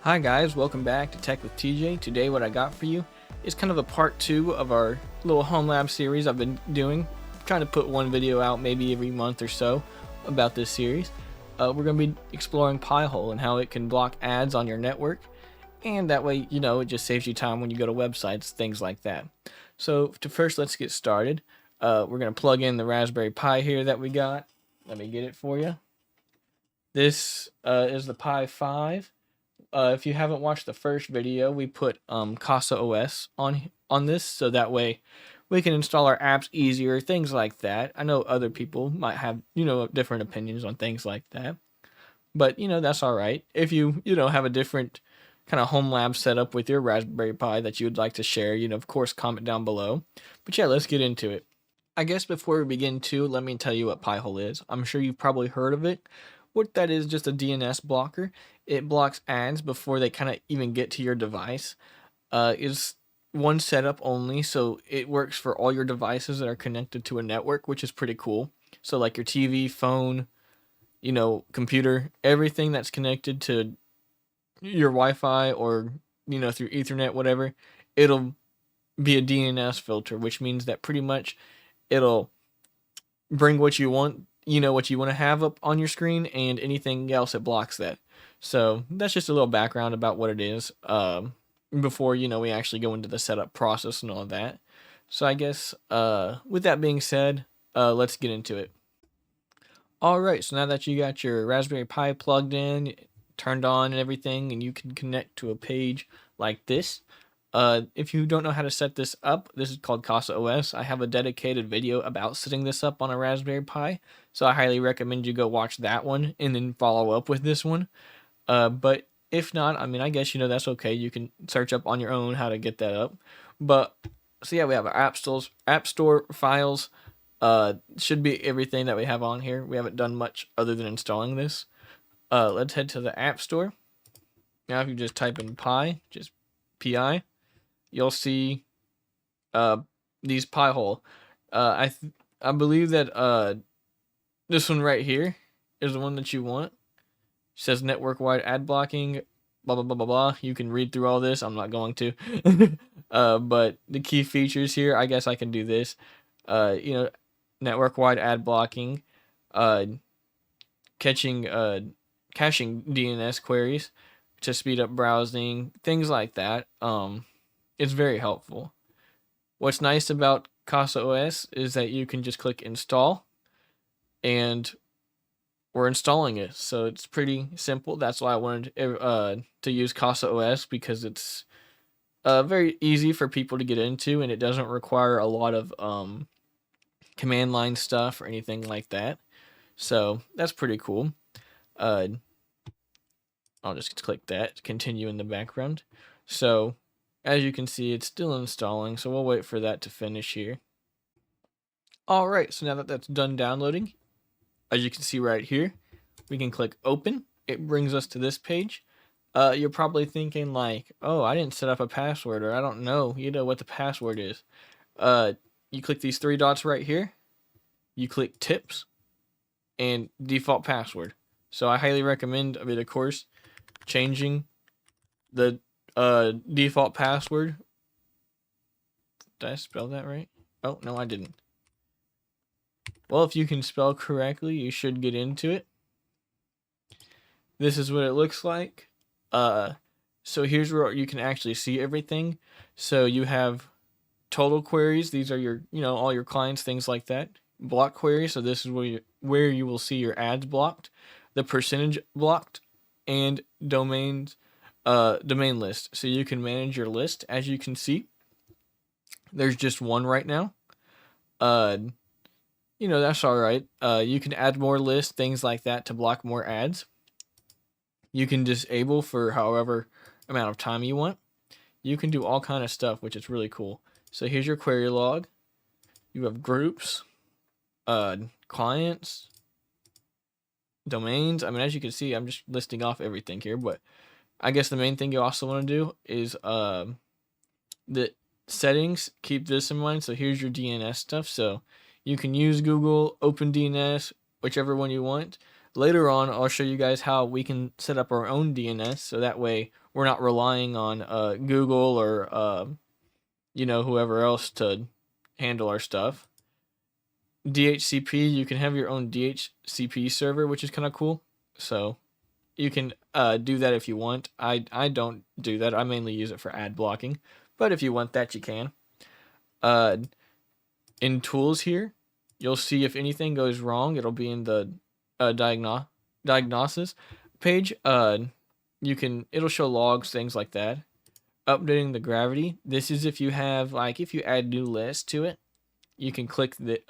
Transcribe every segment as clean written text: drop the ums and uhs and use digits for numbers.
Hi guys, welcome back to Tech with TJ. Today what I got for you is kind of a part 2 of our little home lab series I've been doing. Trying to put one video out maybe every month or so about this series. We're going to be exploring Pi-hole and how it can block ads on your network. And that way, it just saves you time when you go to websites, things like that. So first, let's get started. We're going to plug in the Raspberry Pi here that we got. Let me get it for you. This is the Pi 5. If you haven't watched the first video, we put CasaOS on this, so that way we can install our apps easier, things like that. I know other people might have, different opinions on things like that, but that's all right. If you have a different kind of home lab setup with your Raspberry Pi that you would like to share, of course, comment down below. But yeah, let's get into it. I guess before we begin too, let me tell you what Pi-hole is. I'm sure you've probably heard of it. What that is, just a DNS blocker. It blocks ads before they kind of even get to your device. It's one setup only, so it works for all your devices that are connected to a network, which is pretty cool. So like your TV, phone, computer, everything that's connected to your Wi-Fi or, through Ethernet, whatever, it'll be a DNS filter, which means that pretty much it'll bring what you want, what you want to have up on your screen, and anything else it blocks that. So that's just a little background about what it is before we actually go into the setup process and all of that. So I guess with that being said, let's get into it. Alright, so now that you got your Raspberry Pi plugged in, turned on and everything, and you can connect to a page like this. If you don't know how to set this up, this is called CasaOS. I have a dedicated video about setting this up on a Raspberry Pi, so I highly recommend you go watch that one and then follow up with this one. But if not, I guess that's okay. You can search up on your own how to get that up. But so yeah, we have our app store files. Should be everything that we have on here. We haven't done much other than installing this. Let's head to the App Store. Now, if you just type in Pi, just Pi, you'll see these Pi-hole. I believe that this one right here is the one that you want. It says network-wide ad blocking, blah blah blah blah blah. You can read through all this. I'm not going to. But the key features here, I guess I can do this. Network-wide ad blocking, caching DNS queries to speed up browsing, things like that. It's very helpful. What's nice about CasaOS is that you can just click install, and we're installing it. So it's pretty simple. That's why I wanted to use CasaOS, because it's very easy for people to get into, and it doesn't require a lot of command line stuff or anything like that. So that's pretty cool. I'll just click that, continue in the background. So as you can see, it's still installing, so we'll wait for that to finish here. Alright, so now that that's done downloading, as you can see right here, we can click open. It brings us to this page. You're probably thinking like, oh, I didn't set up a password, or I don't know, what the password is. You click these three dots right here. You click tips and default password. So I highly recommend, of course, changing the default password. Did I spell that right? Oh, no, I didn't. Well, if you can spell correctly, you should get into it. This is what it looks like. So here's where you can actually see everything. So you have total queries. These are your, all your clients, things like that. Block queries. So this is where you will see your ads blocked, the percentage blocked, and domain list. So you can manage your list. As you can see, there's just one right now. That's all right. You can add more lists, things like that, to block more ads. You can disable for however amount of time you want. You can do all kind of stuff, which is really cool. So here's your query log. You have groups, clients, domains. As you can see, I'm just listing off everything here, but I guess the main thing you also want to do is the settings. Keep this in mind. So here's your DNS stuff. So you can use Google, OpenDNS, whichever one you want. Later on, I'll show you guys how we can set up our own DNS, so that way we're not relying on Google or whoever else to handle our stuff. DHCP, you can have your own DHCP server, which is kind of cool. So you can do that if you want. I don't do that. I mainly use it for ad blocking, but if you want that, you can. In tools here, you'll see if anything goes wrong, it'll be in the diagnosis page. It'll show logs, things like that. Updating the gravity. This is if you have, like, if you add new list to it, you can click the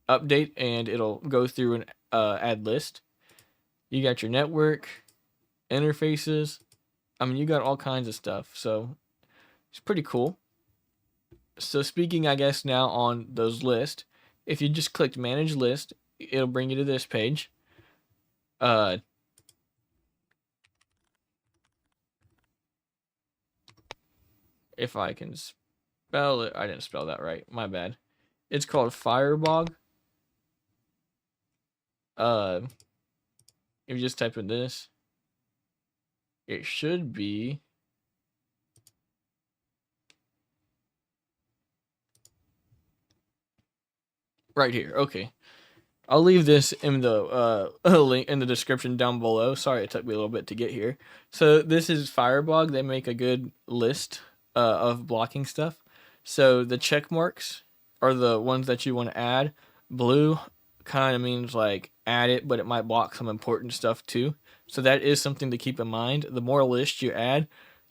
update and it'll go through and add list. You got your network, interfaces. I mean, you got all kinds of stuff, so it's pretty cool. So speaking, I guess, now on those lists, if you just clicked manage list, it'll bring you to this page. If I can spell it, I didn't spell that right, my bad. It's called Firebog. If you just type in this, it should be right here. Okay, I'll leave this in the link in the description down below. Sorry it took me a little bit to get here. So this is Firebog. They make a good list of blocking stuff. So the check marks are the ones that you want to add. Blue kind of means like add it, but it might block some important stuff too. So that is something to keep in mind. The more lists you add,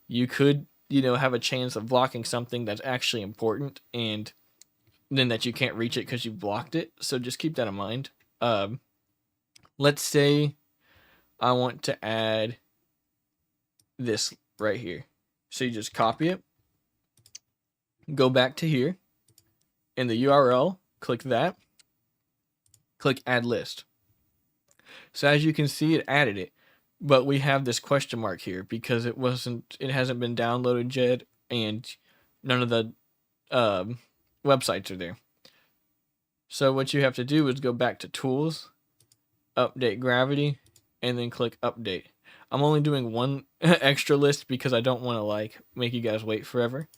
you could, have a chance of blocking something that's actually important, and then that you can't reach it because you blocked it. So just keep that in mind. Let's say I want to add this right here. So you just copy it, go back to here, in the URL, click that, click add list. So as you can see, it added it, but we have this question mark here because it hasn't been downloaded yet, and none of the websites are there. So what you have to do is go back to tools, update gravity, and then click update. I'm only doing one extra list because I don't want to make you guys wait forever.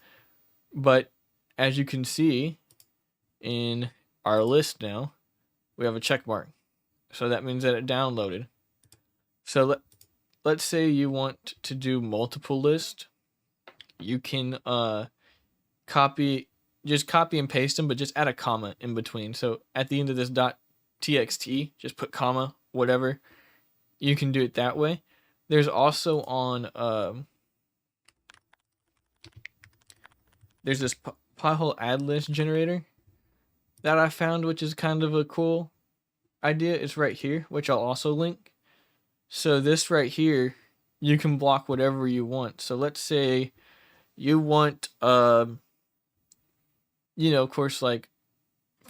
But as you can see in our list now, we have a check mark. So that means that it downloaded. So let's say you want to do multiple lists. You can copy and paste them, but just add a comma in between. So at the end of this .txt, just put comma, whatever. You can do it that way. There's also on there's this pothole ad list generator that I found, which is kind of a cool idea. It's right here, which I'll also link. So this right here, you can block whatever you want. So let's say you want of course, like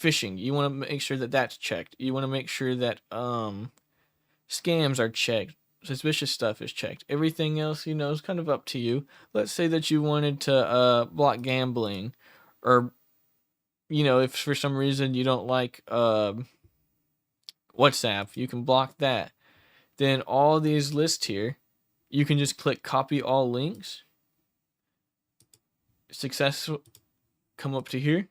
phishing. You want to make sure that that's checked. You want to make sure that scams are checked. Suspicious stuff is checked. Everything else, is kind of up to you. Let's say that you wanted to block gambling, or if for some reason you don't like WhatsApp, you can block that. Then all these lists here, you can just click copy all links. Successful. Come up to here,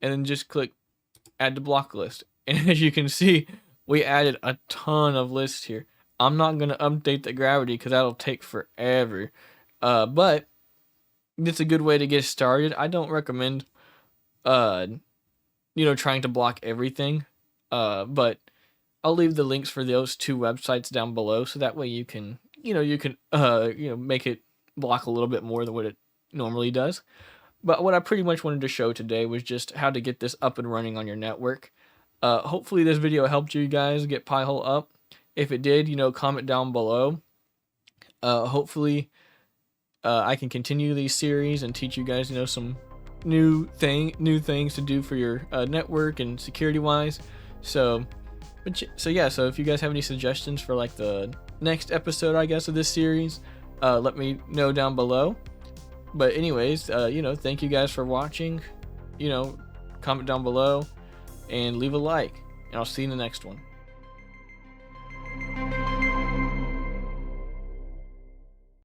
and then just click add to block list. And as you can see, we added a ton of lists here. I'm not going to update the gravity because that'll take forever. But it's a good way to get started. I don't recommend, trying to block everything. But I'll leave the links for those two websites down below, so that way you can, make it block a little bit more than what it normally does. But what I pretty much wanted to show today was just how to get this up and running on your network. Hopefully this video helped you guys get Pi-hole up. If it did, comment down below. Hopefully I can continue these series and teach you guys, some new things to do for your network and security wise. So if you guys have any suggestions for like the next episode, I guess, of this series, let me know down below. But anyways, thank you guys for watching. Comment down below and leave a like. and I'll see you in the next one.